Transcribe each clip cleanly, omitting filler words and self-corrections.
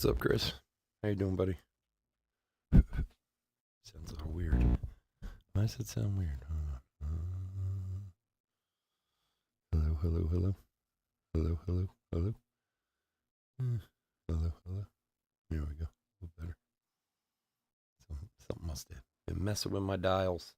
What's up, Chris? How you doing, buddy? Sounds all weird. Why does it sound weird? Hello, hello, hello. Hello, hello, hello. Hello, hello. There we go. A little better. Something must have been messing with my dials.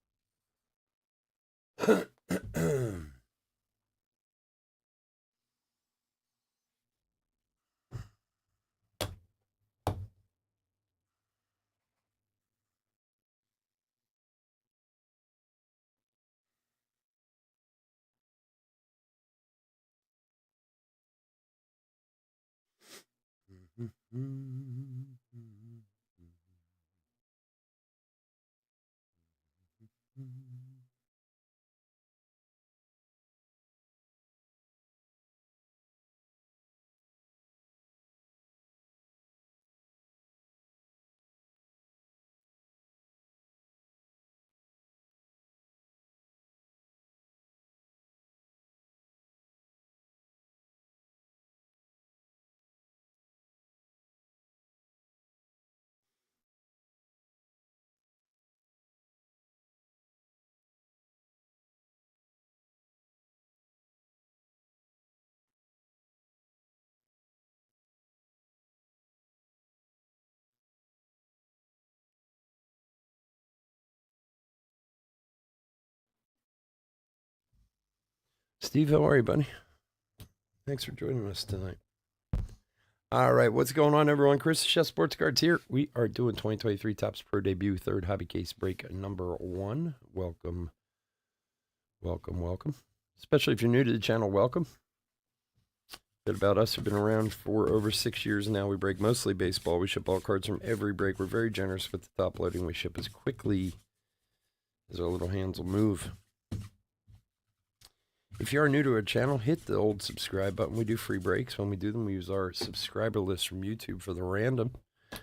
Steve, how are you, buddy? Thanks for joining us tonight. All right, what's going on, everyone? Chris, Chef Sports Cards here. We are doing 2023 Topps Pro Debut, third hobby case break number 1. Welcome, welcome, welcome. Especially if you're new to the channel, welcome. Bit about us. We've been around for over 6 years now. We break mostly baseball. We ship all cards from every break. We're very generous with the top loading. We ship as quickly as our little hands will move. If you are new to our channel, hit the old subscribe button. We do free breaks. When we do them, we use our subscriber list from YouTube for the random. If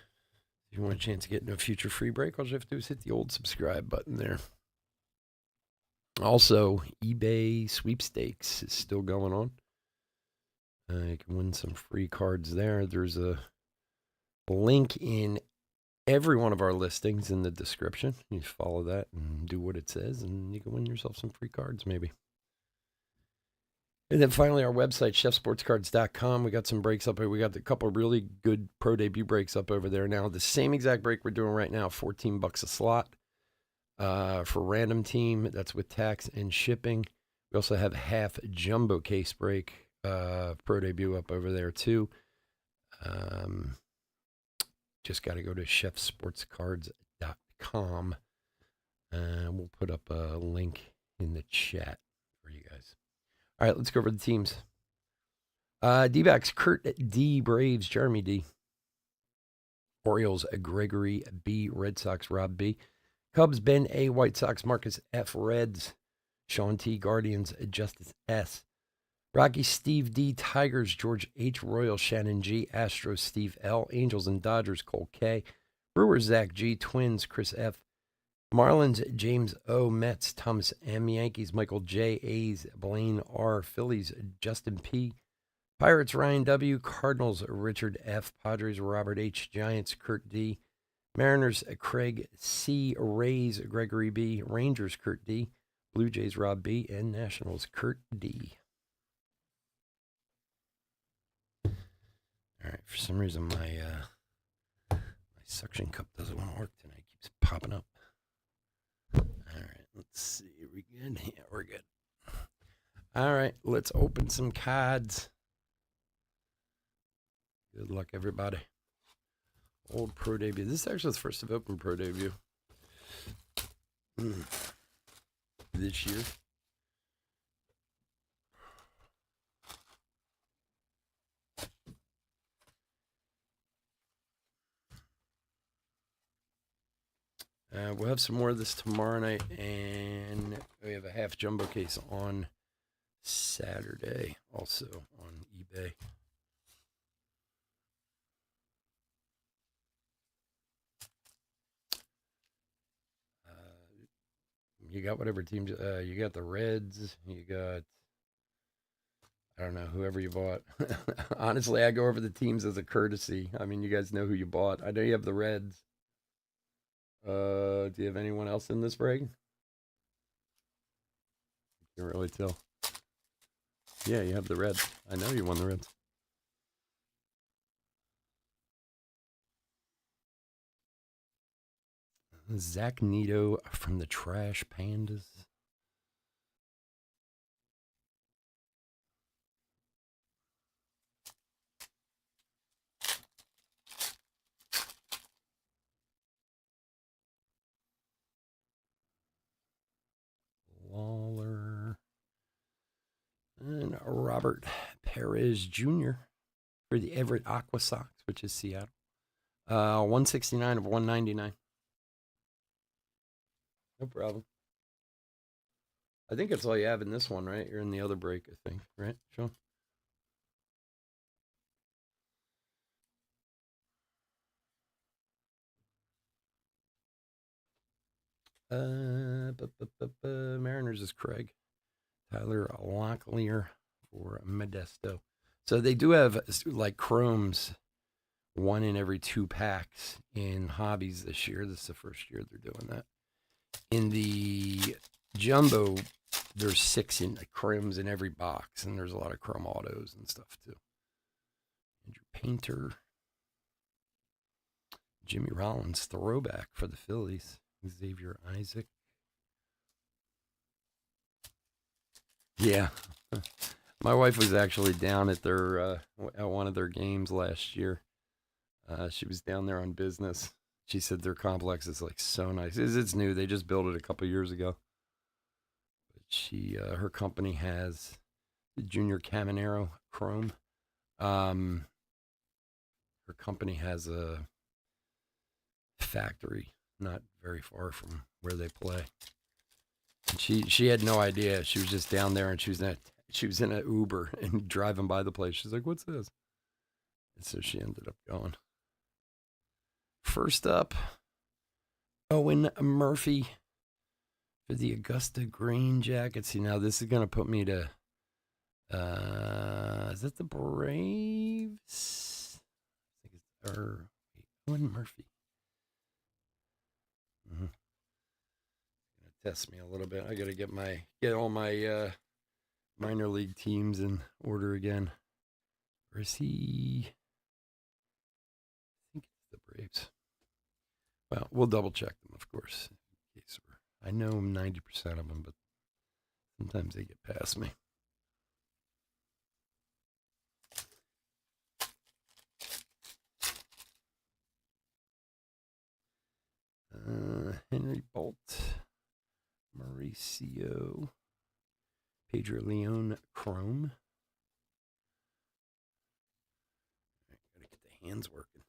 you want a chance to get into a future free break, all you have to do is hit the old subscribe button there. Also, eBay sweepstakes is still going on. You can win some free cards there. There's a link in every one of our listings in the description. You follow that and do what it says, and you can win yourself some free cards, maybe. And then finally, our website, chefsportscards.com. We got some breaks up here. We got a couple of really good pro debut breaks up over there now. The same exact break we're doing right now, $14 a slot for random team. That's with tax and shipping. We also have half jumbo case break pro debut up over there too. Just got to go to chefsportscards.com. We'll put up a link in the chat for you guys. All right, let's go over the teams. D-backs, Kurt D. Braves, Jeremy D. Orioles, Gregory B. Red Sox, Rob B. Cubs, Ben A. White Sox, Marcus F. Reds, Sean T. Guardians, Justice S. Rocky, Steve D. Tigers, George H. Royals, Shannon G. Astros, Steve L. Angels and Dodgers, Cole K. Brewers, Zach G. Twins, Chris F. Marlins, James O. Mets, Thomas M. Yankees, Michael J. A's, Blaine R. Phillies, Justin P. Pirates, Ryan W. Cardinals, Richard F. Padres, Robert H. Giants, Kurt D. Mariners, Craig C. Rays, Gregory B. Rangers, Kurt D. Blue Jays, Rob B. And Nationals, Kurt D. All right, for some reason my suction cup doesn't want to work tonight. It keeps popping up. All right, let's see. Are we good? Yeah, we're good. All right, let's open some cards. Good luck, everybody. Old pro debut. This is actually the first I've opened pro debut this year. We'll have some more of this tomorrow night, and we have a half jumbo case on Saturday, also on eBay. You got whatever teams. You got the Reds. You got. I don't know, whoever you bought. Honestly, I go over the teams as a courtesy. I mean, you guys know who you bought. I know you have the Reds. Do you have anyone else in this break? Can't really tell. Yeah, you have the Reds. I know you won the Reds. Zach Neto from the Trash Pandas. Lawler. And Robert Perez Jr. for the Everett Aqua Sox, which is Seattle. 169 of 199. No problem. I think that's all you have in this one, right? You're in the other break, I think, right, Sean? Mariners is Craig. Tyler Locklear for Modesto. So they do have like chromes, one in every 2 packs in hobbies this year. This is the first year they're doing that. In the jumbo, there's 6 in chromes in every box, and there's a lot of chrome autos and stuff too. Andrew Painter, Jimmy Rollins, throwback for the Phillies. Xavier Isaac. Yeah. My wife was actually down at their at one of their games last year. She was down there on business. She said their complex is like so nice. It's new. They just built it a couple years ago. But her company has the Junior Caminero Chrome. Her company has a factory not very far from where they play. And she had no idea. She was just down there, and she was in an Uber and driving by the place. She's like, "What's this?" And so she ended up going. First up, Owen Murphy for the Augusta Green Jackets. See, now this is going to put me to, is that the Braves? I think it's, Owen Murphy. Mm-hmm. Test me a little bit. I got to get all my minor league teams in order again. Or is he? I think it's the Braves. Well, we'll double check them, of course. In case I know 90% of them, but sometimes they get past me. Henry Bolt, Mauricio, Pedro Leon Chrome. I gotta get the hands working.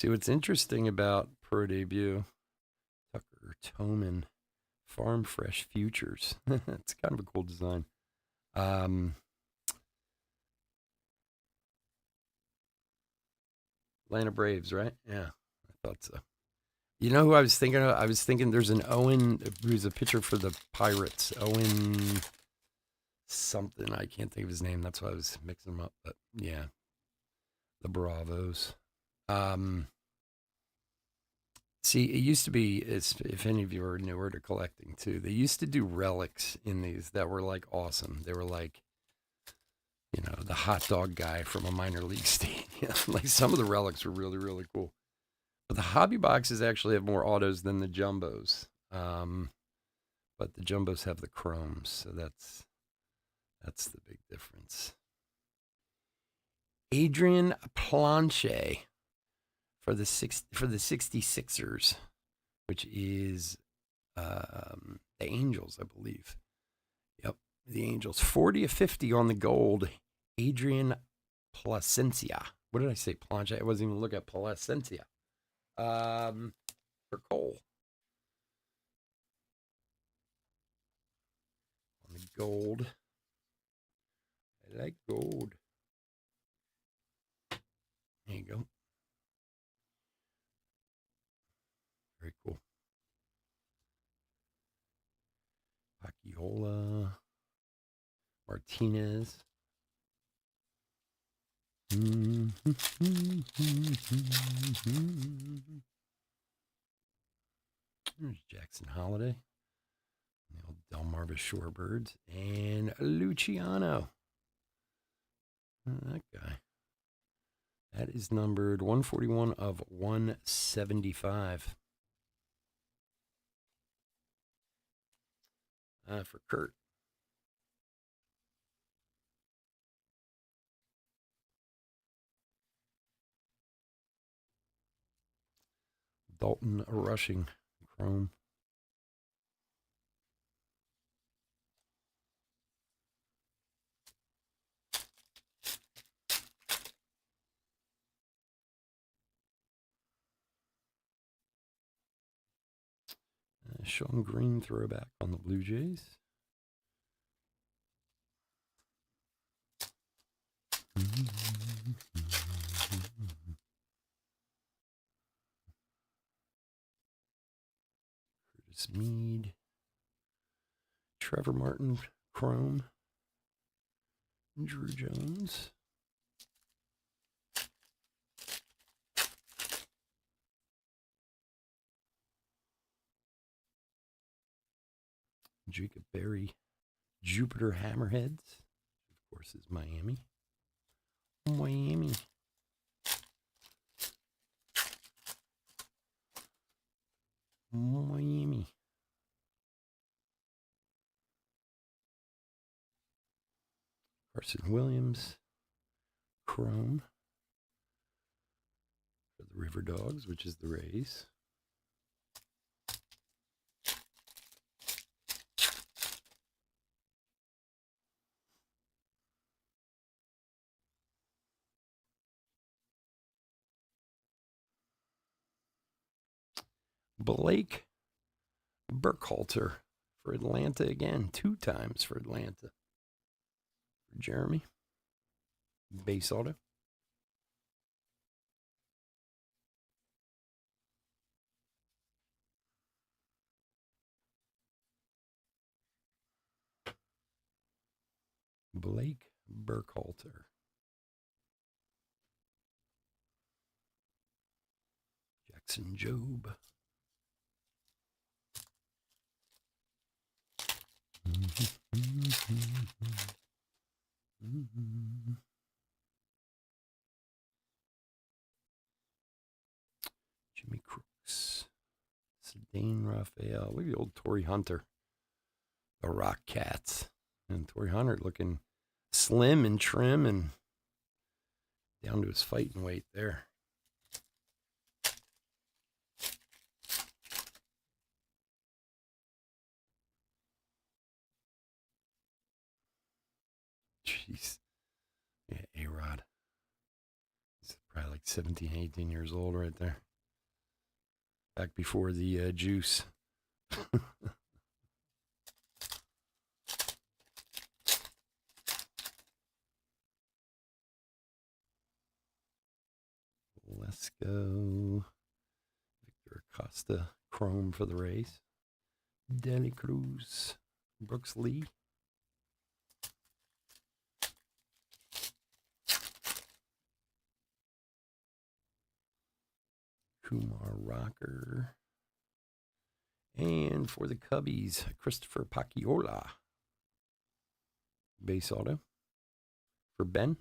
See, what's interesting about Pro Debut, Tucker Toman, Farm Fresh Futures. It's kind of a cool design. Atlanta Braves, right? Yeah, I thought so. You know who I was thinking of? I was thinking there's an Owen who's a pitcher for the Pirates. Owen something. I can't think of his name. That's why I was mixing them up. But yeah, the Bravos. See, it used to be, if any of you are newer to collecting too, they used to do relics in these that were like awesome. They were like, the hot dog guy from a minor league stadium. Like some of the relics were really, really cool. But the hobby boxes actually have more autos than the jumbos. But the jumbos have the chromes, so that's the big difference. Adrian Planche for the 66ers, which is the Angels, I believe. Yep, the Angels. 40 of 50 on the gold. Adrian Placencia. What did I say? Planche. I wasn't even looking at Placencia. For Cole. On the gold. I like gold. There you go. Nola. Martinez. There's Jackson Holiday. The old Delmarva Shorebirds. And Luciano. That guy. That is numbered 141 of 175. For Kurt. Dalton Rushing Chrome. Sean Green throwback on the Blue Jays. Curtis Mead. Trevor Martin Chrome. Drew Jones. Jacob Berry. Jupiter Hammerheads. Of course, is Miami. Miami. Miami. Carson Williams. Chrome. For the River Dogs, which is the Rays. Blake Burkhalter for Atlanta again. 2 times for Atlanta. For Jeremy. Base auto. Blake Burkhalter. Jackson Job. Jimmy Crooks. Sedane Raphael. Look at the old Torrey Hunter. The Rock Cats. And Torrey Hunter looking slim and trim and down to his fighting weight there. Jeez. Yeah, A-Rod. He's probably like 17, 18 years old right there. Back before the juice. Let's go. Victor Acosta, Chrome for the Rays. Danny Cruz, Brooks Lee. Kumar Rocker. And for the Cubbies, Christopher Pacchiola. Base auto for Ben.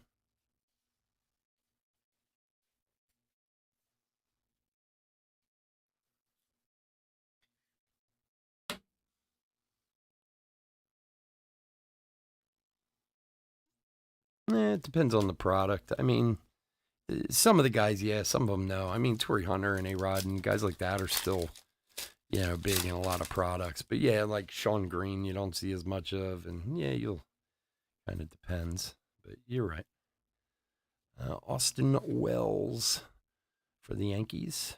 It depends on the product. I mean, some of the guys, yeah, some of them, no. I mean, Torrey Hunter and A-Rod and guys like that are still, big in a lot of products. But yeah, like Sean Green, you don't see as much of. And yeah, you'll kind of depends. But you're right. Austin Wells for the Yankees.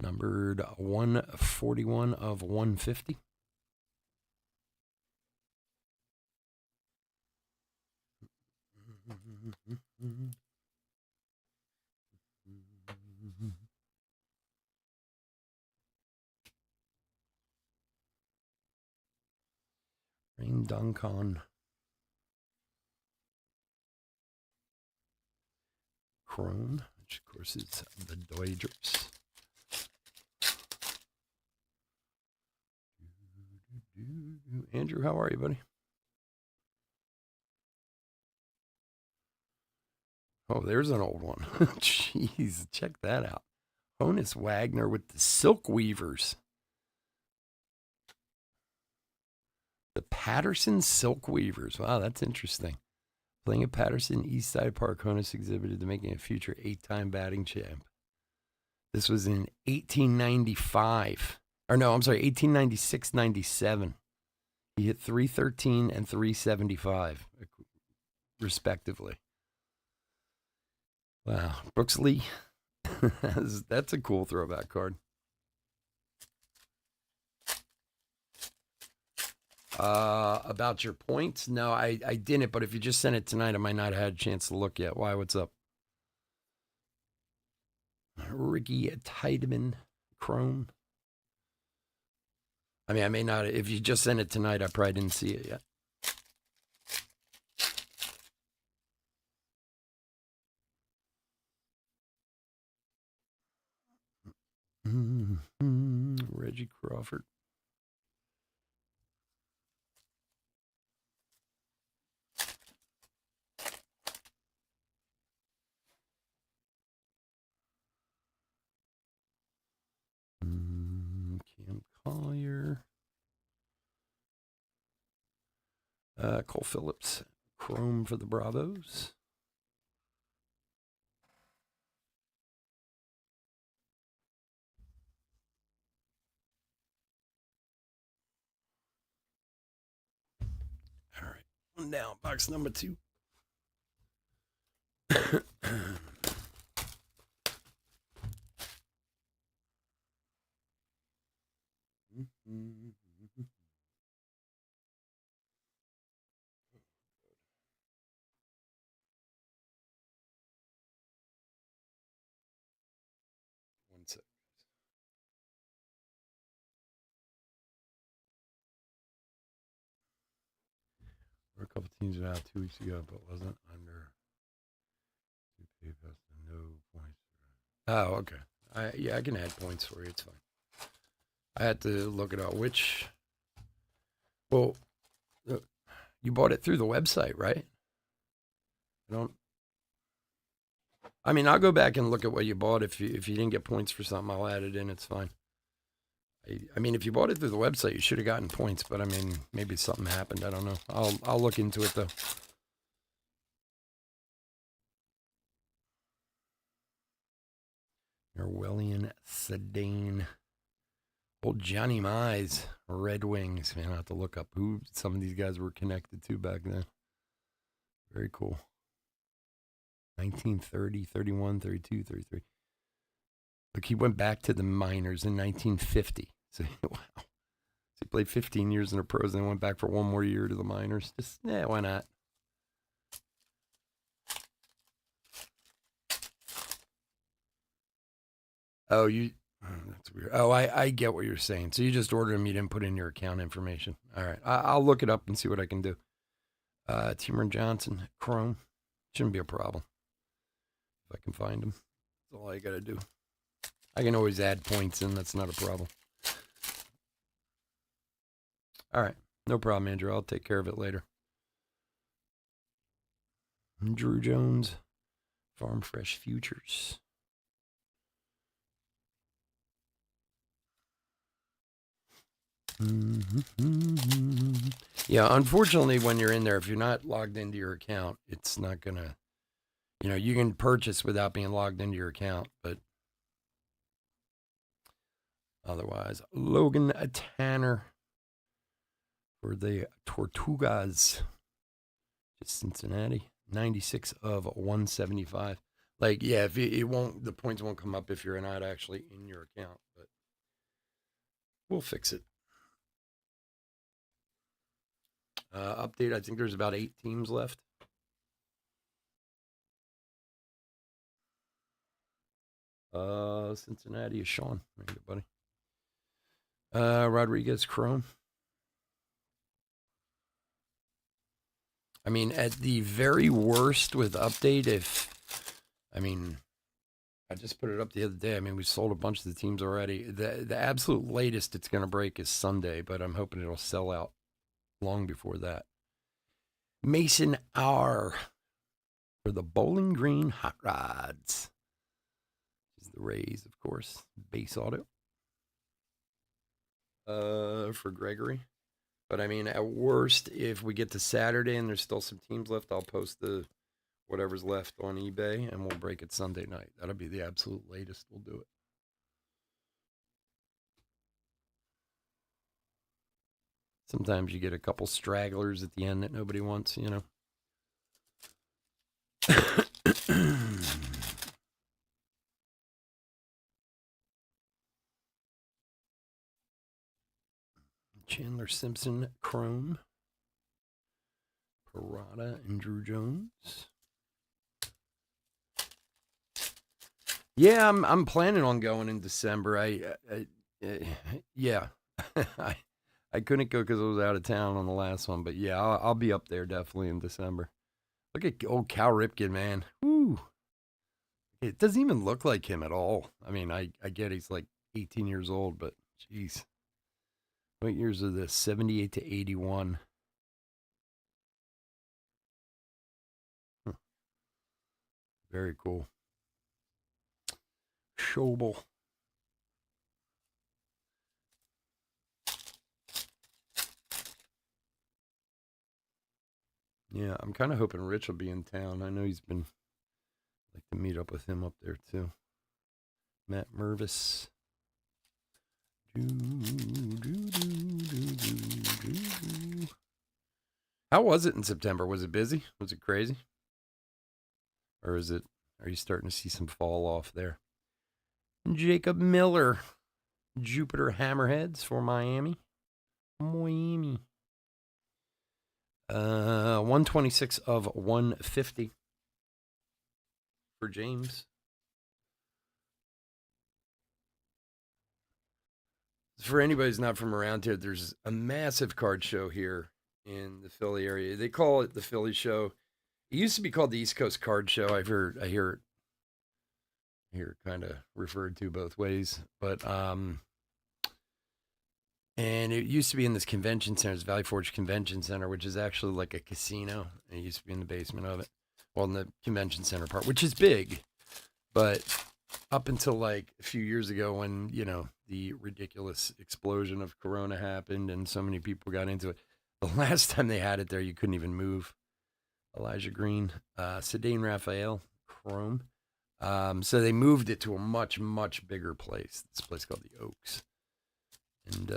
Numbered 141 of 150. Train Duncan. Chrome, which of course is the Dodgers. Andrew, how are you, buddy? Oh, there's an old one. Jeez, check that out. Honus Wagner with the Silk Weavers. The Patterson Silk Weavers. Wow, that's interesting. Playing at Patterson Eastside Park, Honus exhibited to making a future 8-time batting champ. This was in 1895. Or no, I'm sorry, 1896-97. He hit 313 and 375, respectively. Wow. Brooks Lee. That's a cool throwback card. About your points? No, I didn't, but if you just sent it tonight, I might not have had a chance to look yet. Why? What's up? Ricky Tiedemann, Chrome. I mean, I may not. If you just sent it tonight, I probably didn't see it yet. Reggie Crawford. Cam Collier. Cole Phillips. Chrome for the Bravos. All right. One down. Box number 2. One sec. There were a couple teams out 2 weeks ago, but wasn't under. No points. Oh, okay. Yeah, I can add points for you. It's fine. I had to look it up. Which? Well, you bought it through the website, right? I mean, I'll go back and look at what you bought. If you didn't get points for something, I'll add it in. It's fine. I mean, if you bought it through the website, you should have gotten points. But I mean, maybe something happened. I don't know. I'll look into it though. Orwellian Sedane. Old Johnny Mize, Red Wings. Man, I have to look up who some of these guys were connected to back then. Very cool. 1930, 31, 32, 33. Look, he went back to the minors in 1950. So, wow. So he played 15 years in the pros and then went back for one more year to the minors. Just, why not? Oh, that's weird. Oh, I get what you're saying. So you just ordered them. You didn't put in your account information. All right. I'll look it up and see what I can do. Timur Johnson, Chrome. Shouldn't be a problem. If I can find him. That's all I got to do. I can always add points in. That's not a problem. All right. No problem, Andrew. I'll take care of it later. Drew Jones, Farm Fresh Futures. Yeah, unfortunately, when you're in there, if you're not logged into your account, it's not going to, you can purchase without being logged into your account, but otherwise, Logan Tanner for the Tortugas, just Cincinnati, 96 of 175. Like, yeah, if it won't, the points won't come up if you're not actually in your account, but we'll fix it. Update, I think there's about 8 teams left. Cincinnati is Sean. Very good, buddy. Rodriguez, Chrome. I mean, at the very worst with update, I just put it up the other day. I mean, we sold a bunch of the teams already. The absolute latest it's going to break is Sunday, but I'm hoping it'll sell out long before that. Mason R. for the Bowling Green Hot Rods. This is the Rays, of course. Base auto. For Gregory. But I mean, at worst, if we get to Saturday and there's still some teams left, I'll post the whatever's left on eBay and we'll break it Sunday night. That'll be the absolute latest we'll do it. Sometimes you get a couple stragglers at the end that nobody wants, you know. Chandler Simpson, Chrome. Parada and Drew Jones. Yeah, I'm planning on going in December. Yeah. I couldn't go because I was out of town on the last one, but yeah, I'll be up there definitely in December. Look at old Cal Ripken, man. Woo. It doesn't even look like him at all. I mean, I get he's like 18 years old, but geez. What years are this? 78 to 81. Very cool. Schobel. Yeah, I'm kind of hoping Rich will be in town. I know he's been like to meet up with him up there too. Matt Mervis. How was it in September? Was it busy? Was it crazy? Or are you starting to see some fall off there? Jacob Miller. Jupiter Hammerheads for Miami. 126 of 150 for James. For anybody who's not from around here, there's a massive card show here in the Philly area. They call it the Philly Show. It used to be called the East Coast Card Show. I hear it kind of referred to both ways, but and it used to be in this convention center, this Valley Forge Convention Center, which is actually like a casino. It used to be in the basement of it, well, in the convention center part, which is big, but up until like a few years ago when, you know, the ridiculous explosion of Corona happened and so many people got into it, the last time they had it there, you couldn't even move. Elijah Green, Cedane Raphael, Chrome. So they moved it to a much, much bigger place. This place called the Oaks. And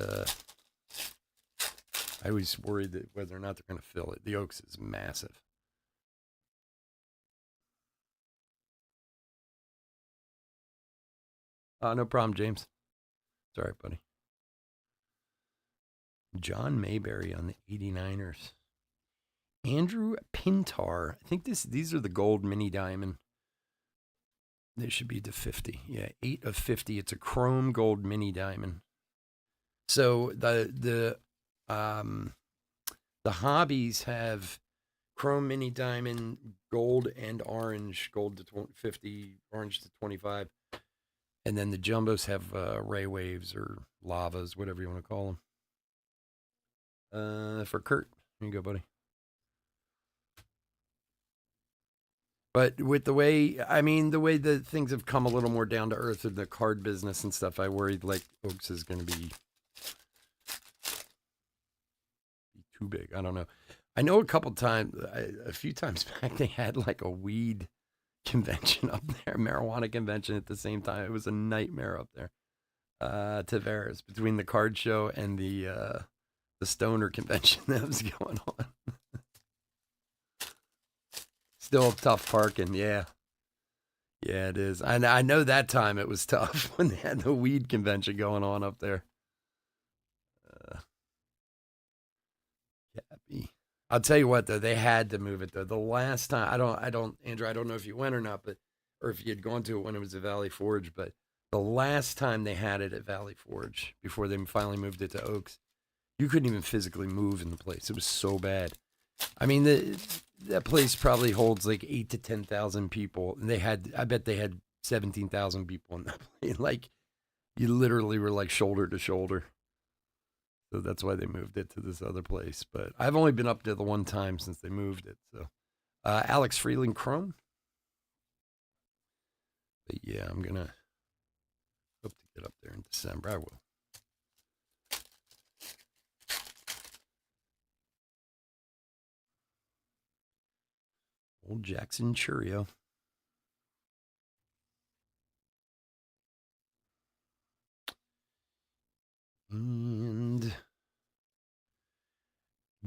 I was worried that whether or not they're going to fill it. The Oaks is massive. No problem, James. It's all right, buddy. John Mayberry on the 89ers. Andrew Pintar. I think these are the gold mini diamond. They should be to 50. Yeah, 8 of 50. It's a chrome gold mini diamond. So the hobbies have chrome mini diamond, gold and orange, gold to 50, orange to 25. And then the jumbos have ray waves or lavas, whatever you want to call them. For Kurt. Here you go, buddy. But with the way the things have come a little more down to earth in the card business and stuff, I worried like Oaks is going to be too big. I don't know. I know a few times back, they had like a weed convention up there, marijuana convention at the same time. It was a nightmare up there. Tavares, between the card show and the stoner convention that was going on. Still tough parking, yeah. Yeah, it is. I know that time it was tough when they had the weed convention going on up there. Cappy. I'll tell you what though, they had to move it though. The last time, Andrew, I don't know if you went or not, or if you had gone to it when it was at Valley Forge, but the last time they had it at Valley Forge before they finally moved it to Oaks, you couldn't even physically move in the place. It was so bad. I mean, that place probably holds like 8 to 10,000 people, and I bet they had 17,000 people in that place. Like, you literally were like shoulder to shoulder. So that's why they moved it to this other place. But I've only been up there the one time since they moved it. So, Alex Freeland Chrome. But yeah, I'm gonna hope to get up there in December. I will. Old Jackson Churio. And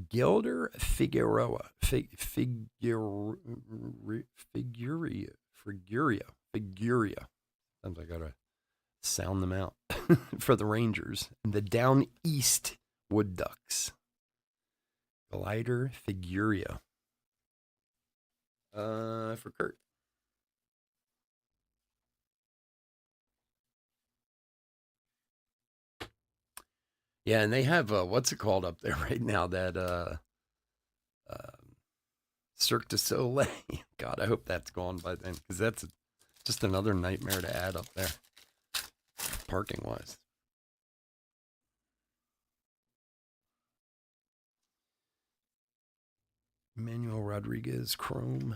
Gilder Figueroa. Figuria. Sometimes I gotta sound them out for the Rangers. And the Down East Wood Ducks. Glider Figuria. For Kurt. Yeah, and they have what's it called up there right now? That Cirque du Soleil. God, I hope that's gone by then, because that's just another nightmare to add up there, parking wise. Manuel Rodriguez Chrome.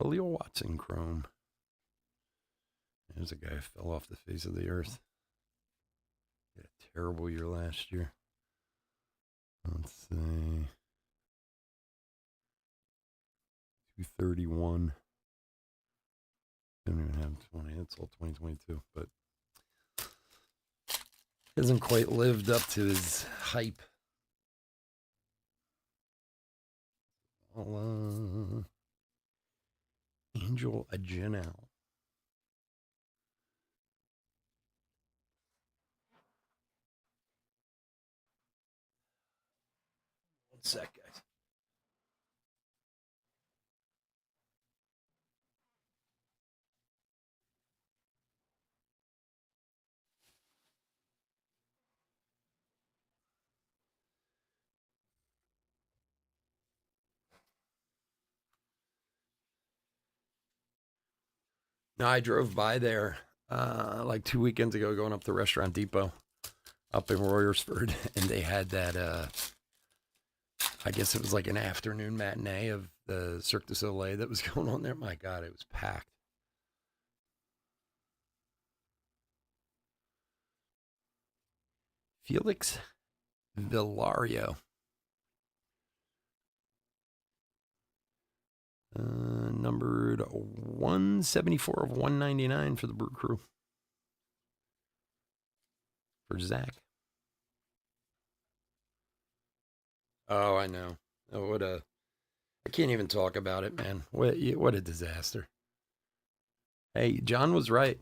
Khalil Watson Chrome. There's a guy who fell off the face of the earth. He had a terrible year last year. Let's see. 231. Don't even have 20. It's all 2022, but hasn't quite lived up to his hype. Angel Agenel. One sec, guys. No, I drove by there like 2 weekends ago, going up to Restaurant Depot up in Royersford, and they had that. I guess it was like an afternoon matinee of the Cirque du Soleil that was going on there. My God, it was packed. Felix Villario. Numbered 174 of 199 for the Brew Crew. For Zach. Oh, I know. Oh, I can't even talk about it, man. What a disaster. Hey, John was right.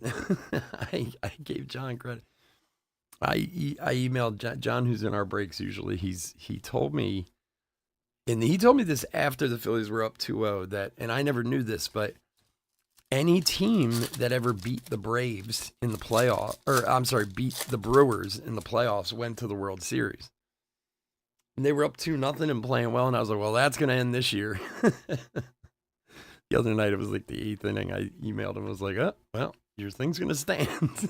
I gave John credit. I emailed John, who's in our breaks usually. He told me, and he told me this after the Phillies were up 2-0, that, and I never knew this, but any team that ever beat the Braves in the playoff, or I'm sorry, beat the Brewers in the playoffs went to the World Series. And they were up 2-0 and playing well, and I was like, well, that's going to end this year. The other night, it was like the 8th inning. I emailed him. I was like, oh, well, your thing's going to stand.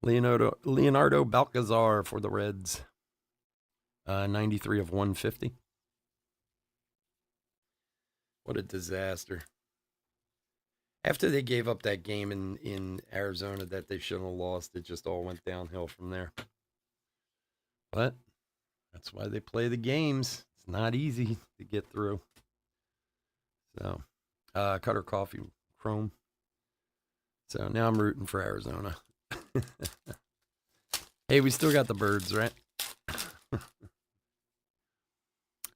Leonardo Balcazar for the Reds. 93 of 150. What a disaster. After they gave up that game in Arizona that they shouldn't have lost, it just all went downhill from there. But that's why they play the games. It's not easy to get through. So, Cutter Coffee Chrome. So now I'm rooting for Arizona. Hey, we still got the Birds, right?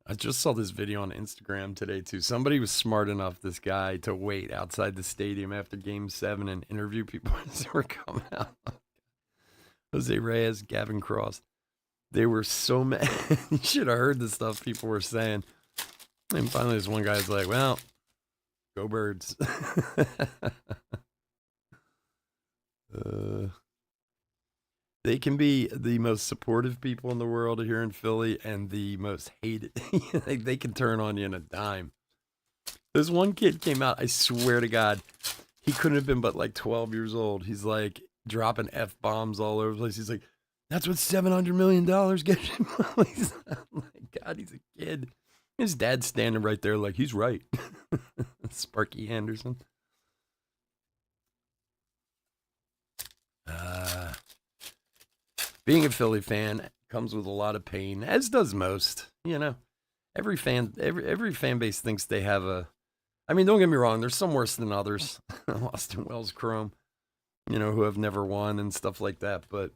I just saw this video on Instagram today, too. Somebody was smart enough, this guy, to wait outside the stadium after Game 7 and interview people as they were coming out. Jose Reyes, Gavin Cross. They were so mad. You should have heard the stuff people were saying. And finally, this one guy's like, well, go Birds. They can be the most supportive people in the world here in Philly and the most hated. They can turn on you in a dime. This one kid came out, I swear to God, he couldn't have been but like 12 years old. He's like dropping F-bombs all over the place. He's like, that's what $700 million gets you. Oh my God, he's a kid. His dad's standing right there like, he's right. Sparky Anderson. Being a Philly fan comes with a lot of pain, as does most. You know, every fan base thinks they have a. I mean, don't get me wrong. There's some worse than others. Austin Wells Chrome, you know, who have never won and stuff like that. But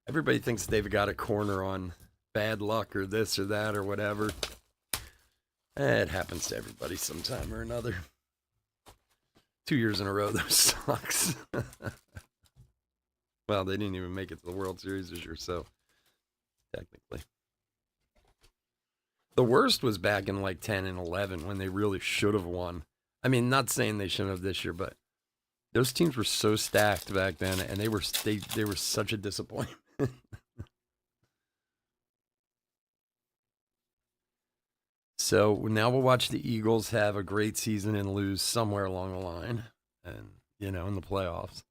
everybody thinks they've got a corner on bad luck or this or that or whatever. It happens to everybody sometime or another. 2 years in a row, those sucks. Well, they didn't even make it to the World Series this year, so technically. The worst was back in like 10 and 11 when they really should have won. I mean, not saying they shouldn't have this year, but those teams were so stacked back then, and they were such a disappointment. So now we'll watch the Eagles have a great season and lose somewhere along the line, and you know, in the playoffs.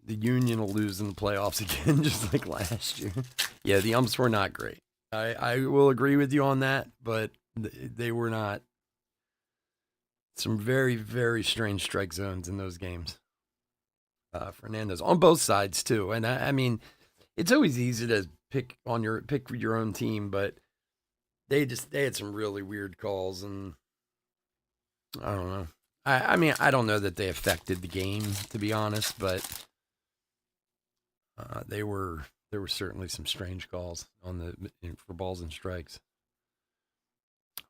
The Union will lose in the playoffs again, just like last year. Yeah, the umps were not great. I will agree with you on that, but they were not. Some very, very strange strike zones in those games. Fernandez on both sides too, and I mean, it's always easy to pick your own team, but they had some really weird calls, and I don't know. I mean, I don't know that they affected the game, to be honest, but. There were certainly some strange calls for balls and strikes.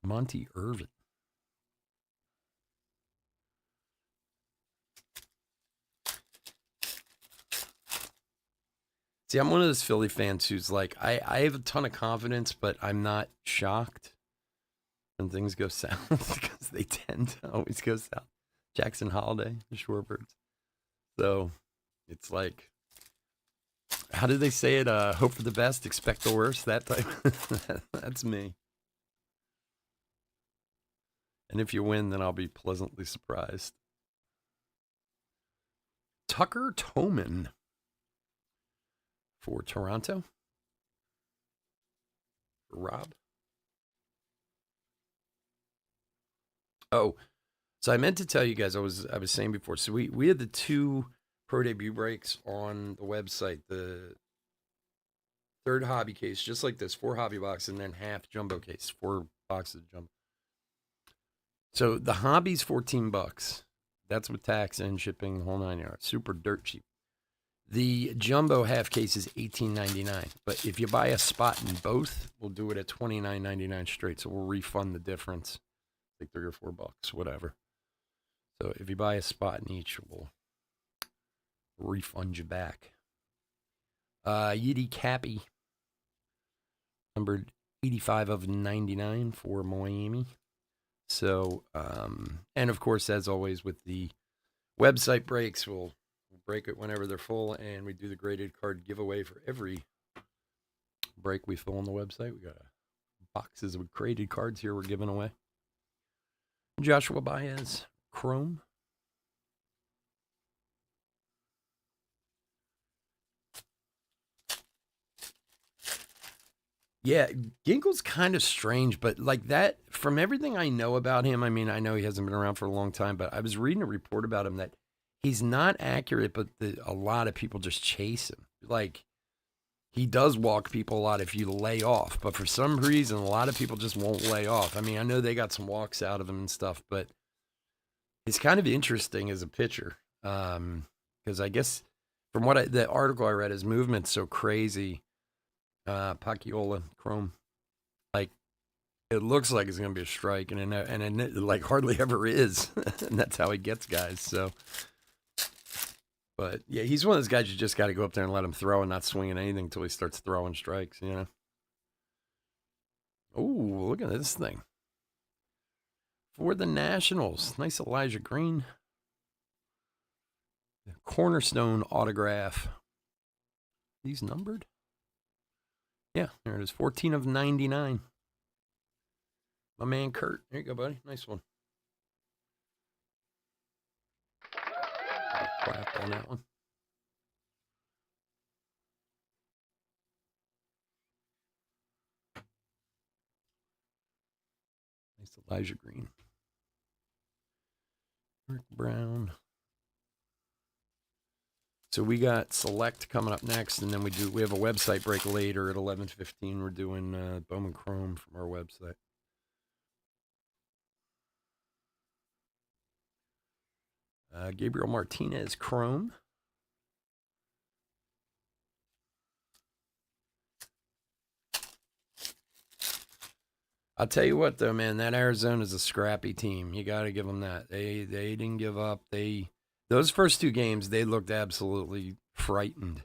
Monty Irvin. See, I'm one of those Philly fans who's like, I have a ton of confidence, but I'm not shocked when things go south because they tend to always go south. Jackson Holiday, the Shorebirds. So it's like, how did they say it? Hope for the best, expect the worst. That type. That's me. And if you win, then I'll be pleasantly surprised. Tucker Toman for Toronto. For Rob. Oh, so I meant to tell you guys, I was saying before. So we had the 2 pro debut breaks on the website. The 3rd hobby case, just like this, 4 hobby boxes, and then half jumbo case, 4 boxes of jumbo. So the hobby's $14. That's with tax and shipping, the whole 9 yards. Super dirt cheap. The jumbo half case is $18.99. But if you buy a spot in both, we'll do it at $29.99 straight. So we'll refund the difference, like $3 or $4, whatever. So if you buy a spot in each, we'll refund you back. Yiddy Cappy, numbered 85 of 99 for Miami. So, and of course, as always, with the website breaks, we'll break it whenever they're full, and we do the graded card giveaway for every break we fill on the website. We got boxes of graded cards here we're giving away. Joshua Baez, Chrome. Yeah, Ginkle's kind of strange, but like that, from everything I know about him, I mean, I know he hasn't been around for a long time, but I was reading a report about him that he's not accurate, but a lot of people just chase him. Like, he does walk people a lot if you lay off, but for some reason, a lot of people just won't lay off. I mean, I know they got some walks out of him and stuff, but it's kind of interesting as a pitcher. Because I guess from the article I read, his movement's so crazy. Paciola, Chrome, like it looks like it's gonna be a strike, and it like hardly ever is, and that's how he gets guys. So, but yeah, he's one of those guys you just got to go up there and let him throw and not swing at anything until he starts throwing strikes. You know. Oh, look at this thing. For the Nationals, nice Elijah Green. Cornerstone autograph. These numbered? Yeah, there it is. 14 of 99. My man Kurt. There you go, buddy. Nice one. Clap on that one. Nice Elijah Green. Rick Brown. So we got Select coming up next, and then we have a website break later at 11:15. We're doing Bowman Chrome from our website. Gabriel Martinez Chrome. I'll tell you what, though, man, that Arizona's a scrappy team. You got to give them that. They didn't give up. Those first two games, they looked absolutely frightened.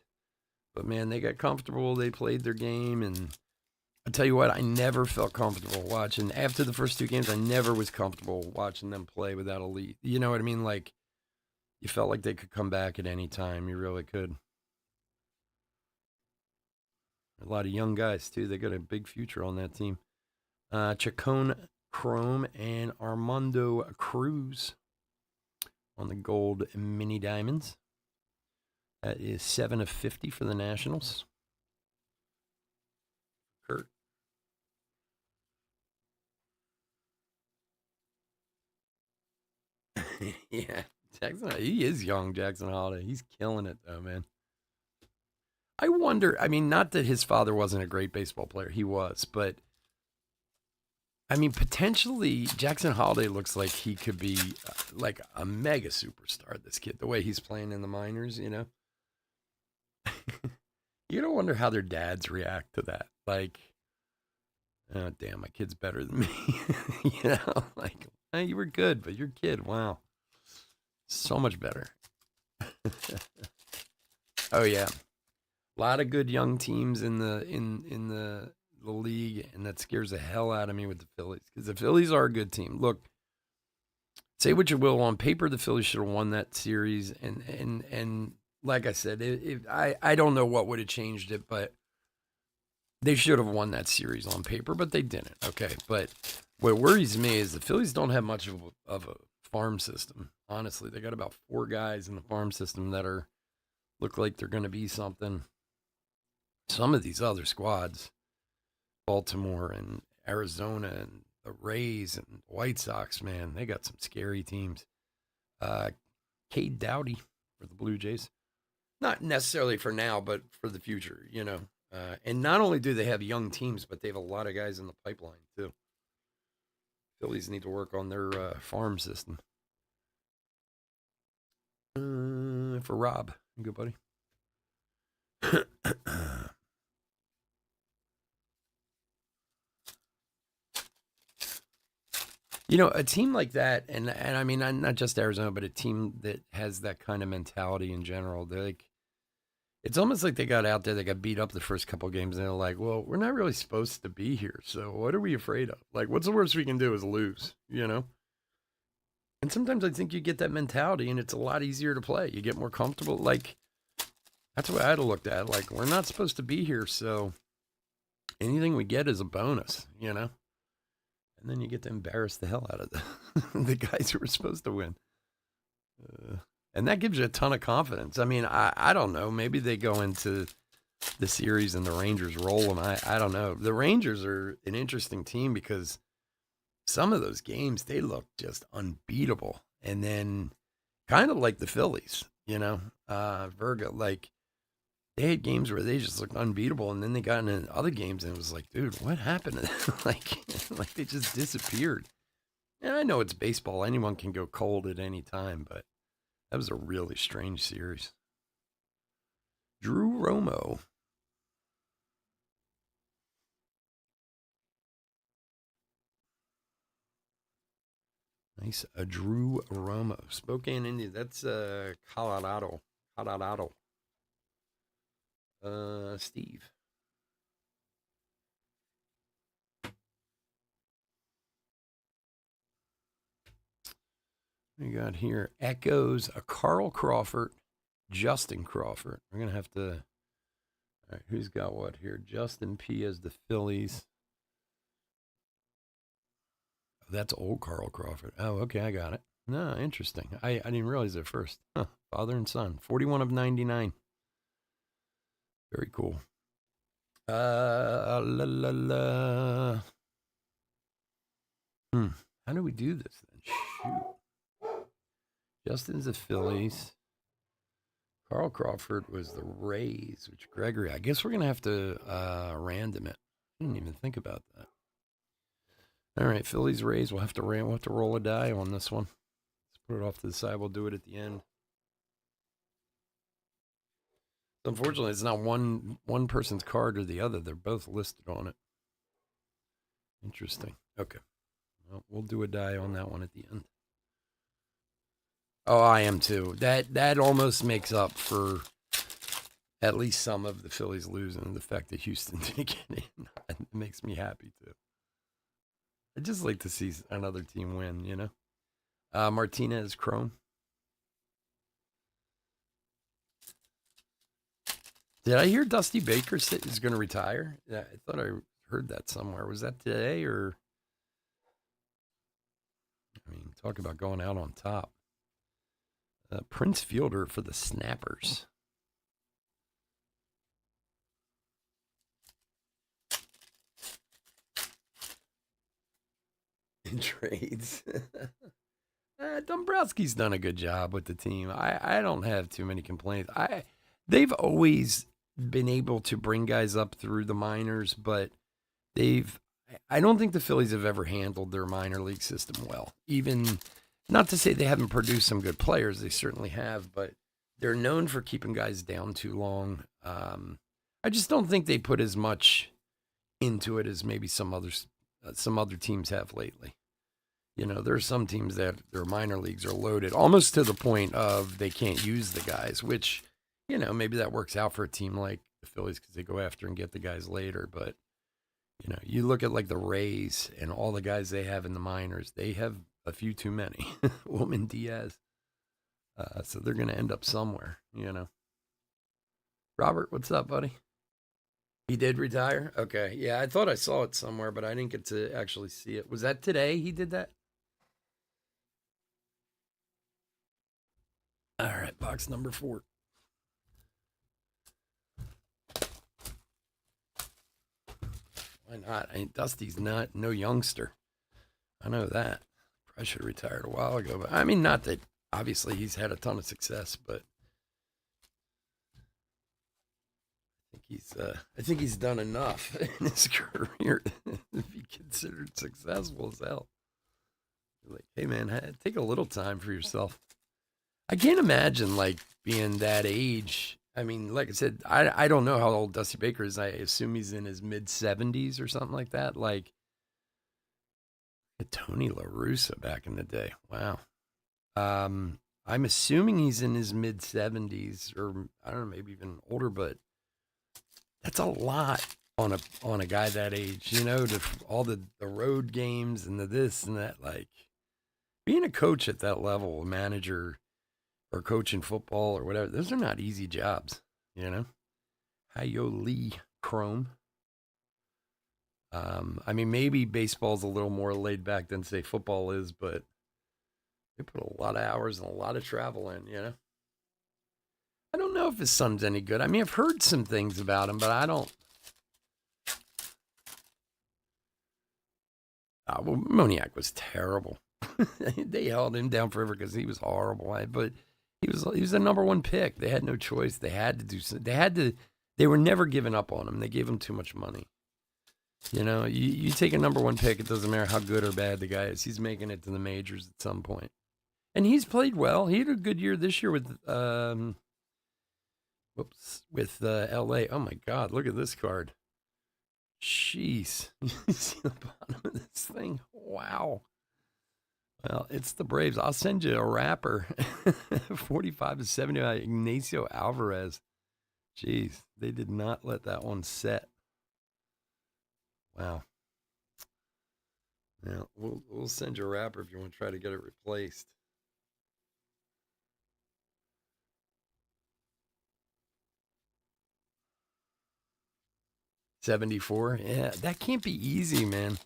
But, man, they got comfortable. They played their game. And I'll tell you what, I never felt comfortable watching. After the first two games, I never was comfortable watching them play without a lead. You know what I mean? Like, you felt like they could come back at any time. You really could. A lot of young guys, too. They got a big future on that team. Chacon Chrome and Armando Cruz on the gold mini diamonds. That is 7 of 50 for the Nationals. Kurt. Yeah, Jackson. He is young, Jackson Holiday. He's killing it, though, man. I wonder, I mean, not that his father wasn't a great baseball player. He was, but I mean, potentially Jackson Holiday looks like he could be like a mega superstar, this kid, the way he's playing in the minors, you know? You don't wonder how their dads react to that. Like, oh, damn, my kid's better than me. You know, like, hey, you were good, but your kid, wow, so much better. Oh, yeah. A lot of good young teams in the league, and that scares the hell out of me with the Phillies, because the Phillies are a good team. Look, say what you will, on paper the Phillies should have won that series, and like I said, I don't know what would have changed it, but they should have won that series on paper, but they didn't. Okay, but what worries me is the Phillies don't have much of a farm system. Honestly, they got about 4 guys in the farm system that look like they're going to be something. Some of these other squads, Baltimore and Arizona and the Rays and the White Sox, man, they got some scary teams. Cade Doughty for the Blue Jays. Not necessarily for now, but for the future, you know. And not only do they have young teams, but they have a lot of guys in the pipeline, too. Phillies need to work on their farm system. For Rob. Good, buddy. You know, a team like that, and I mean, not just Arizona, but a team that has that kind of mentality in general, they're like, it's almost like they got out there, they got beat up the first couple of games, and they're like, well, we're not really supposed to be here, so what are we afraid of? Like, what's the worst we can do is lose, you know? And sometimes I think you get that mentality, and it's a lot easier to play. You get more comfortable. Like, that's the way I'd have looked at it. Like, we're not supposed to be here, so anything we get is a bonus, you know? And then you get to embarrass the hell out of the guys who were supposed to win. And that gives you a ton of confidence. I mean, I don't know. Maybe they go into the series and the Rangers roll them. I don't know. The Rangers are an interesting team because some of those games, they look just unbeatable. And then kind of like the Phillies, you know, Virgo, like they had games where they just looked unbeatable. And then they got into other games and it was like, dude, what happened to them? like they just disappeared. And I know it's baseball. Anyone can go cold at any time, but that was a really strange series. Drew Romo. Nice. Drew Romo. Spokane, Indian. That's Colorado. Colorado. Steve. We got here echoes a Carl Crawford, Justin Crawford. We're going to have to. All right, who's got what here? Justin P as the Phillies. Oh, that's old Carl Crawford. Oh, okay, I got it. No, interesting. I didn't realize it first. Huh, father and son. 41 of 99. Very cool. La la la. How do we do this then? Shoot. Justin's the Phillies. Carl Crawford was the Rays, which Gregory. I guess we're gonna have to random it. I didn't even think about that. All right, Phillies Rays. We'll have to roll a die on this one. Let's put it off to the side. We'll do it at the end. Unfortunately, it's not one person's card or the other. They're both listed on it. Interesting. Okay. Well, we'll do a die on that one at the end. Oh, I am too. That almost makes up for at least some of the Phillies losing. The fact that Houston didn't get in, it makes me happy too. I just like to see another team win, you know. Martinez, Chrome. Did I hear Dusty Baker is going to retire? Yeah, I thought I heard that somewhere. Was that today or? I mean, talk about going out on top. Prince Fielder for the Snappers. In trades. Dombrowski's done a good job with the team. I don't have too many complaints. They've always been able to bring guys up through the minors, but I don't think the Phillies have ever handled their minor league system well. Even, not to say they haven't produced some good players, they certainly have, but they're known for keeping guys down too long. I just don't think they put as much into it as maybe some other teams have lately. You know, there's some teams that their minor leagues are loaded almost to the point of they can't use the guys, which, you know, maybe that works out for a team like the Phillies because they go after and get the guys later. But, you know, you look at like the Rays and all the guys they have in the minors, they have a few too many. Woman Diaz. So they're going to end up somewhere, you know. Robert, what's up, buddy? He did retire? Okay. Yeah, I thought I saw it somewhere, but I didn't get to actually see it. Was that today he did that? All right, box number 4. Why not? Dusty's no youngster. I know that. I should have retired a while ago. But I mean, not that obviously he's had a ton of success, but I think he's done enough in his career to be considered successful as hell. Like, hey man, take a little time for yourself. I can't imagine like being that age. I mean, like I said, I don't know how old Dusty Baker is. I assume he's in his mid-70s or something like that. Like Tony La Russa back in the day. Wow. I'm assuming he's in his mid-70s or I don't know, maybe even older, but that's a lot on a guy that age, you know, to all the road games and the this and that. Like being a coach at that level, a manager or coaching football or whatever, those are not easy jobs, you know. Hi-yo Lee Chrome. I mean, maybe baseball's a little more laid back than say football is, but they put a lot of hours and a lot of travel in, you know. I don't know if his son's any good. I mean, I've heard some things about him, but I don't. Well, Moniak was terrible. They held him down forever because he was horrible. But he was the number 1 pick. They had no choice. They had to do something. They were never giving up on him. They gave him too much money. You know, you take a number 1 pick, it doesn't matter how good or bad the guy is. He's making it to the majors at some point. And he's played well. He had a good year this year with LA. Oh my God, look at this card. Jeez. You see the bottom of this thing? Wow. Well, it's the Braves. I'll send you a wrapper. 45 to 70 by Ignacio Alvarez. Jeez, they did not let that one set. Wow. Yeah, we'll send you a wrapper if you want to try to get it replaced. 74. Yeah, that can't be easy, man.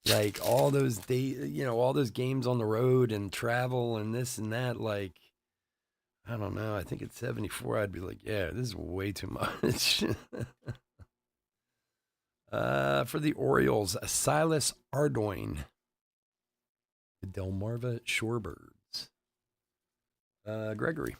Like all those all those games on the road and travel and this and that. Like, I don't know. I think at 74, I'd be like, yeah, this is way too much. For the Orioles, Silas Ardoin, the Delmarva Shorebirds. Gregory.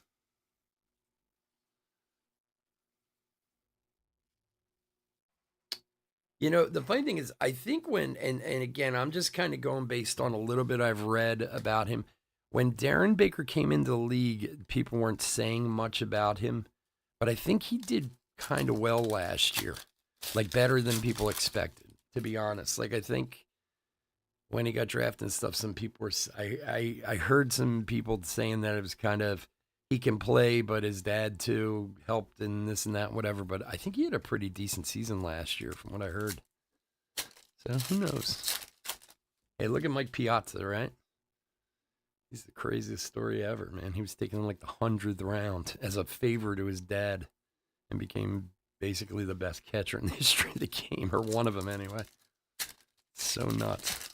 The funny thing is, I think and again, I'm just kind of going based on a little bit I've read about him. When Darren Baker came into the league, people weren't saying much about him, but I think he did kind of well last year, like better than people expected, to be honest. Like, I think when he got drafted and stuff, some people were, I heard some people saying that it was kind of, he can play, but his dad too helped and this and that, whatever. But I think he had a pretty decent season last year, from what I heard. So who knows? Hey, look at Mike Piazza, right? He's the craziest story ever, man. He was taken in like the 100th round as a favor to his dad and became basically the best catcher in the history of the game, or one of them anyway. So nuts.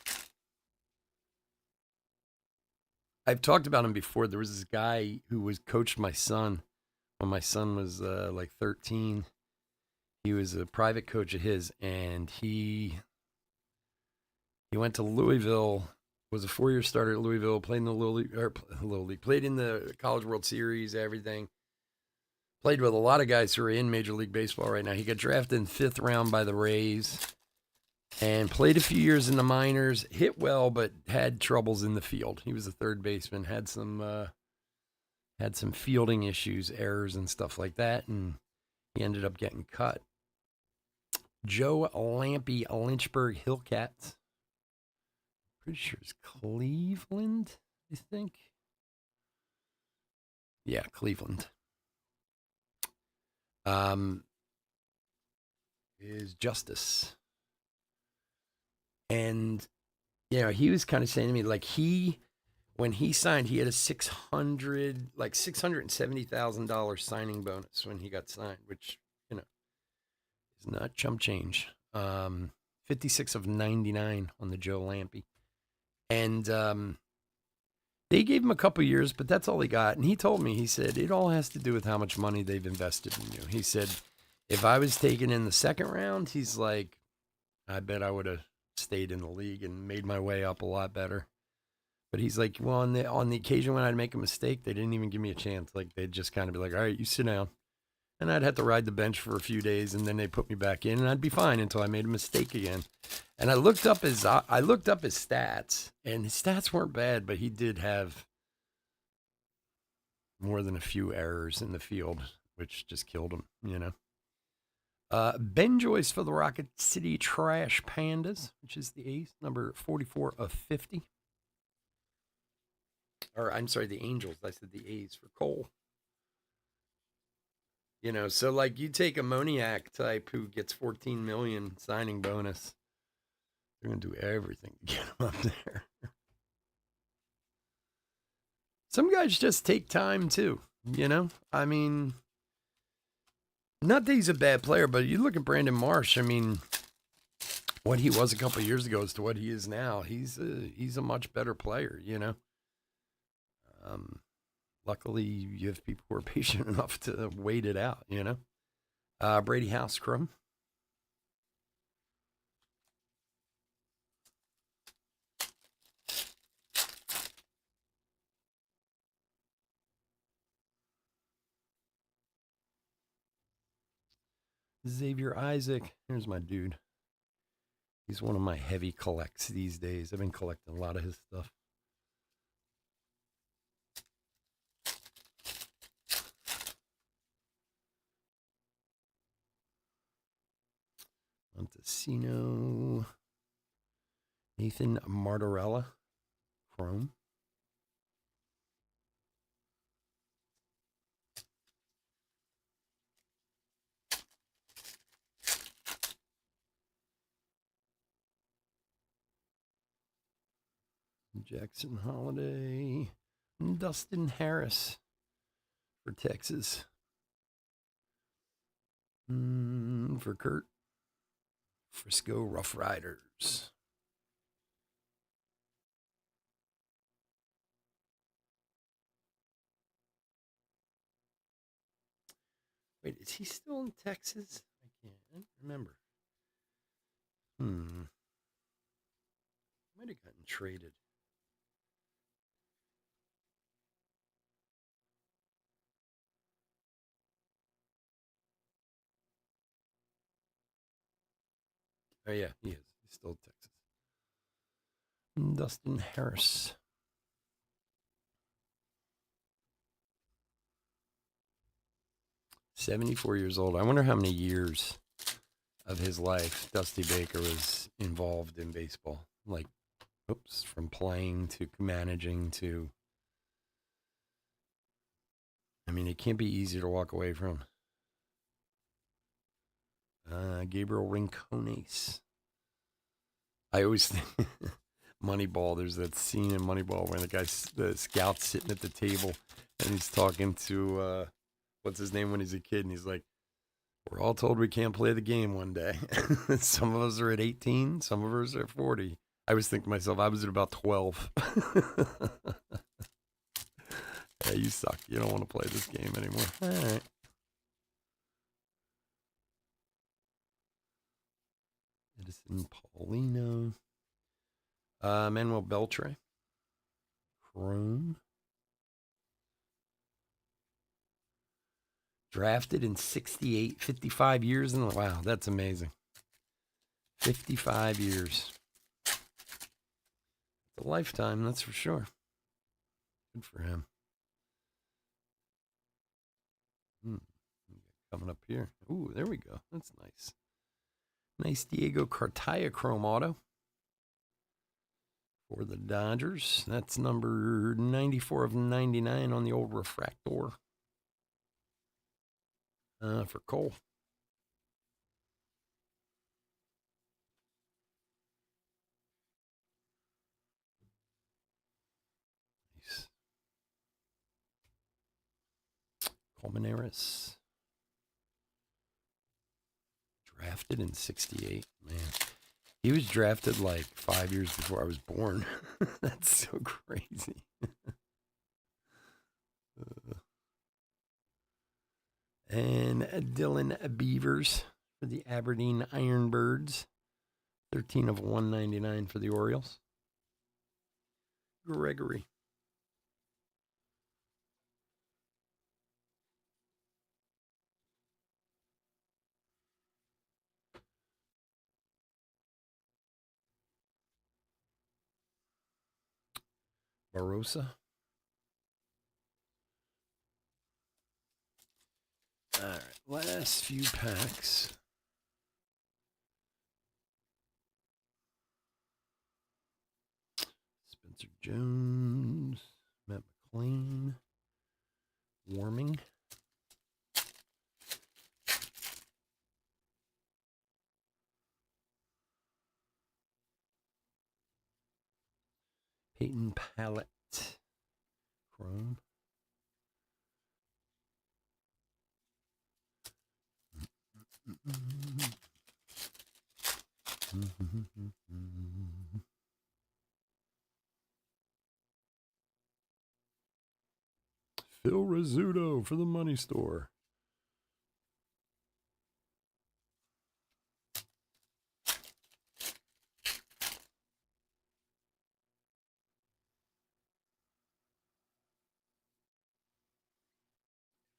I've talked about him before. There was this guy who was coached my son when my son was like 13. He was a private coach of his, and he went to Louisville. Was a 4-year starter at Louisville. Played in the Little League. Played in the College World Series. Everything. Played with a lot of guys who are in Major League Baseball right now. He got drafted in 5th round by the Rays. And played a few years in the minors, hit well, but had troubles in the field. He was a third baseman, had some fielding issues, errors, and stuff like that, and he ended up getting cut. Joe Lampy, Lynchburg Hillcats. Pretty sure it's Cleveland, I think. Yeah, Cleveland. Is Justice. And, he was kind of saying to me, like, when he signed, he had a $670,000 signing bonus when he got signed, which, is not chump change. 56 of 99 on the Joe Lampy. And they gave him a couple years, but that's all he got. And he told me, he said, it all has to do with how much money they've invested in you. He said, if I was taken in the 2nd round, he's like, I bet I would have stayed in the league and made my way up a lot better. But he's like, well, on the occasion when I'd make a mistake, they didn't even give me a chance. Like, they'd just kind of be like, all right, you sit down. And I'd have to ride the bench for a few days, and then they put me back in, and I'd be fine until I made a mistake again. And I looked up his stats, and his stats weren't bad, but he did have more than a few errors in the field, which just killed him, Ben Joyce for the Rocket City Trash Pandas, which is the ace, number 44 of 50. Or, I'm sorry, the Angels. I said the A's for Cole. So like you take a Moniak type who gets 14 million signing bonus. They're going to do everything to get him up there. Some guys just take time too, I mean, not that he's a bad player, but you look at Brandon Marsh. I mean, what he was a couple of years ago as to what he is now, he's a much better player, Luckily, you have people who are patient enough to wait it out, Brady Housecrum. Xavier Isaac. Here's my dude. He's one of my heavy collects these days. I've been collecting a lot of his stuff. Montesino. Nathan Martorella. Chrome. Jackson Holiday. Dustin Harris for Texas. For Kurt. Frisco Rough Riders. Wait, is he still in Texas? I can't remember. Might have gotten traded. Oh, yeah, he is. He's still in Texas. Dustin Harris. 74 years old. I wonder how many years of his life Dusty Baker was involved in baseball. Like, from playing to managing to. I mean, it can't be easy to walk away from. Gabriel Rincones. I always think Moneyball. There's that scene in Moneyball where the scout's sitting at the table and he's talking to what's his name when he's a kid, and he's like, "We're all told we can't play the game one day. Some of us are at 18, some of us are at 40." I was thinking to myself, I was at about 12. Yeah, you suck. You don't want to play this game anymore. All right. Edison Paulino. Manuel Beltre. Chrome. Drafted in 68, 55 years. Wow, that's amazing. 55 years. It's a lifetime, that's for sure. Good for him. Coming up here. Ooh, there we go. That's nice. Nice Diego Cartaya chrome auto for the Dodgers. That's number 94 of 99 on the old refractor. For Cole. Nice. Colmenares. Drafted in 68. Man. He was drafted like 5 years before I was born. That's so crazy. And Dylan Beavers for the Aberdeen Ironbirds. 13 of 199 for the Orioles. Gregory. Barossa. All right, last few packs. Spencer Jones, Matt McLean, Warming. Peyton Palette, Chrome. Phil Rizzuto for the Money Store.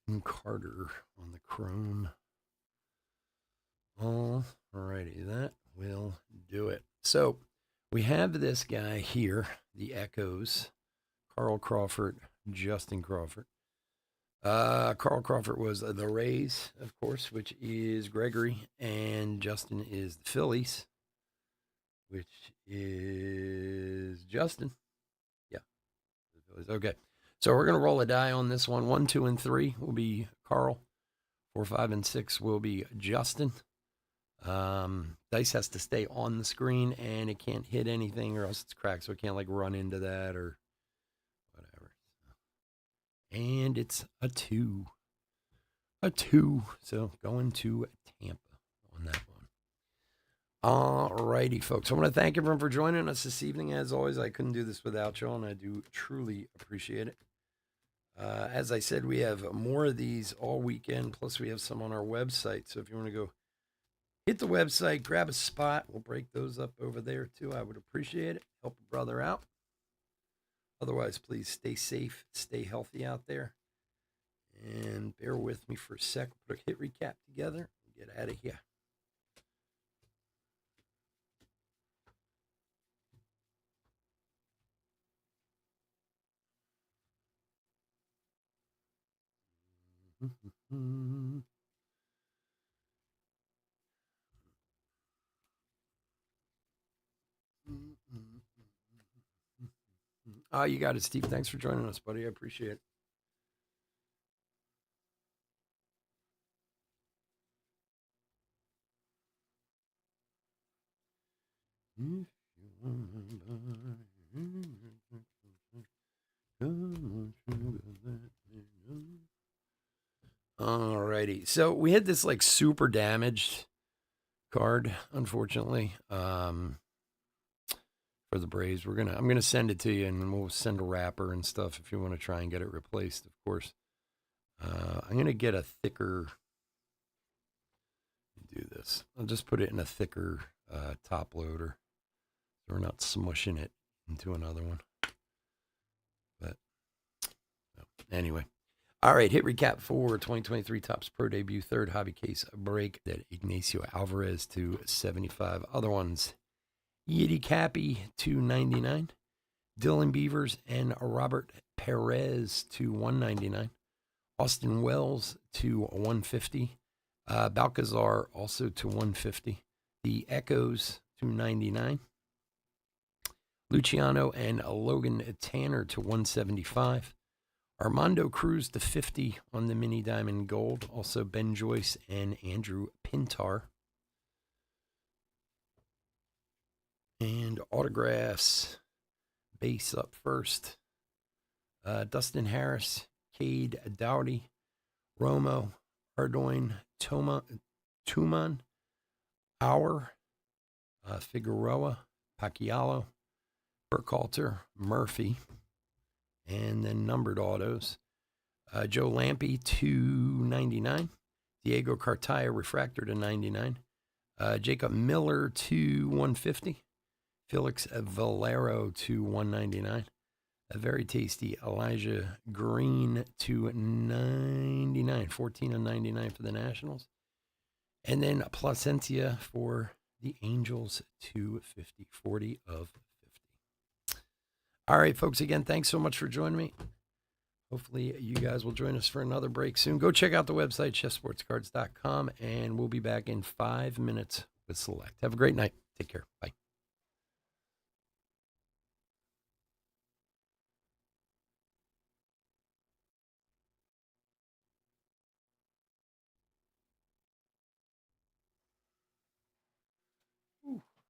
And Carter on the Chrome. All righty, that will do it. So we have this guy here, the Echoes, Carl Crawford, Justin Crawford. Carl Crawford was the Rays, of course, which is Gregory, and Justin is the Phillies, which is Justin. Yeah, the Phillies. Okay, so we're gonna roll a die on this one. 1, 2, and 3 will be Carl. 4, 5, and 6 will be Justin. Dice has to stay on the screen, and it can't hit anything, or else it's cracked. So it can't like run into that or whatever. And it's a 2. A 2. So going to Tampa on that one. All righty, folks. I want to thank everyone for joining us this evening. As always, I couldn't do this without y'all, and I do truly appreciate it. As I said, we have more of these all weekend, plus we have some on our website. So if you want to go hit the website, grab a spot, we'll break those up over there too. I would appreciate it. Help a brother out. Otherwise, please stay safe, stay healthy out there. And bear with me for a sec. Put a hit recap together and get out of here. Oh, you got it, Steve. Thanks for joining us, buddy. I appreciate it. All righty. So we had this like super damaged card, unfortunately, for the Braves. I'm gonna send it to you, and we'll send a wrapper and stuff if you want to try and get it replaced. Of course, I'm gonna get a thicker. Do this. I'll just put it in a thicker top loader, so we're not smushing it into another one. But anyway. All right, hit recap for 2023 Topps Pro debut, third hobby case break. That Ignacio Alvarez to 75. Other ones, Yiddy Cappy to 99. Dylan Beavers and Robert Perez to 199. Austin Wells to 150. Balcazar also to 150. The Echoes to 99. Luciano and Logan Tanner to 175. Armando Cruz to 50 on the Mini Diamond Gold. Also Ben Joyce and Andrew Pintar. And autographs, base up first. Dustin Harris, Cade Doughty, Romo, Ardoin, Tuman, Auer, Figueroa, Pacquiao, Burkhalter, Murphy. And then numbered autos. Joe Lampe to 99. Diego Cartaya refractor to 99. Jacob Miller to 150. Felix Valero to 199. A very tasty Elijah Green to 99. 14 of 99 for the Nationals. And then Placencia for the Angels to 50. 40 of 50. All right, folks, again, thanks so much for joining me. Hopefully you guys will join us for another break soon. Go check out the website, chefsportscards.com, and we'll be back in 5 minutes with Select. Have a great night. Take care. Bye.